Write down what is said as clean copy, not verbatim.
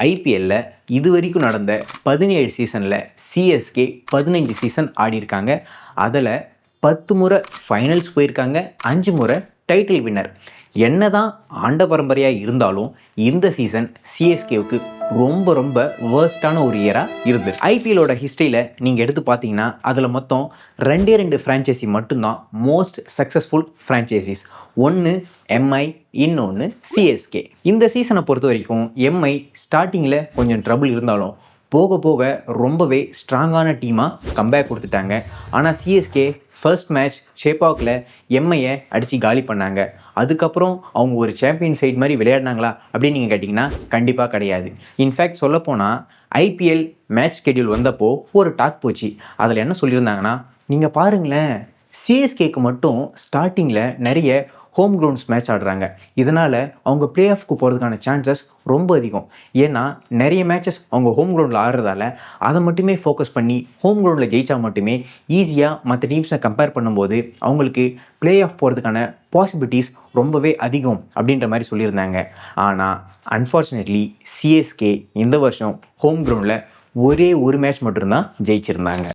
ஐபிஎல்ல இது வரைக்கும் நடந்த 17 சீசனில் சிஎஸ்கே 15 சீசன் ஆடியிருக்காங்க. அதில் 10 முறை ஃபைனல்ஸ் போயிருக்காங்க, 5 முறை டைட்டில் வின்னர். என்ன தான் ஆண்ட பரம்பரையாக இருந்தாலும் இந்த சீசன் சிஎஸ்கேவுக்கு ரொம்ப ரொம்ப வேர்ஸ்டான ஒரு இயராக இருந்தது. ஐபிஎல்லோட ஹிஸ்ட்ரியில் நீங்கள் எடுத்து பார்த்தீங்கன்னா அதில் மொத்தம் 2 ஃப்ரான்ச்சைசி மட்டும்தான் மோஸ்ட் சக்ஸஸ்ஃபுல் ஃப்ரான்ச்சைசிஸ். ஒன்று எம்ஐ, இன்னொன்று சிஎஸ்கே. இந்த சீசனை பொறுத்த வரைக்கும் எம்ஐ ஸ்டார்டிங்கில் கொஞ்சம் ட்ரபிள் இருந்தாலும் போக போக ரொம்பவே ஸ்ட்ராங்கான டீமாக கம்பேக் கொடுத்துட்டாங்க. ஆனால் சிஎஸ்கே ஃபர்ஸ்ட் மேட்ச் சேப்பாக்கில் எம்ஐயை அடித்து காலி பண்ணாங்க. அதுக்கப்புறம் அவங்க ஒரு சாம்பியன் சைட் மாதிரி விளையாடினாங்களா அப்படின்னு நீங்கள் கேட்டிங்கன்னா கண்டிப்பாக கிடையாது. இன்ஃபேக்ட் சொல்லப்போனால் ஐபிஎல் மேட்ச் ஸ்கெடியூல் வந்தப்போ ஒரு டாக் போச்சு. அதில் என்ன சொல்லியிருந்தாங்கன்னா, நீங்கள் பாருங்களேன், சிஎஸ்கேக்கு மட்டும் ஸ்டார்டிங்கில் நிறைய ஹோம் கிரவுண்ட்ஸ் மேட்ச் ஆடுறாங்க. இதனால் அவங்க பிளே ஆஃப்க்கு போகிறதுக்கான சான்சஸ் ரொம்ப அதிகம். ஏன்னா நிறைய மேட்சஸ் அவங்க ஹோம் கிரவுண்டில் ஆடுறதால அதை மட்டுமே ஃபோக்கஸ் பண்ணி ஹோம் கிரவுண்டில் ஜெயிச்சா மட்டுமே ஈஸியாக மற்ற டீம்ஸை கம்பேர் பண்ணும்போது அவங்களுக்கு பிளே ஆஃப் போகிறதுக்கான பாசிபிலிட்டிஸ் ரொம்பவே அதிகம் அப்படின்ற மாதிரி சொல்லியிருந்தாங்க. ஆனால் அன்ஃபார்ச்சுனேட்லி சிஎஸ்கே இந்த வருஷம் ஹோம் கிரவுண்டில் ஒரே ஒரு மேட்ச் மட்டும்தான் ஜெயிச்சிருந்தாங்க.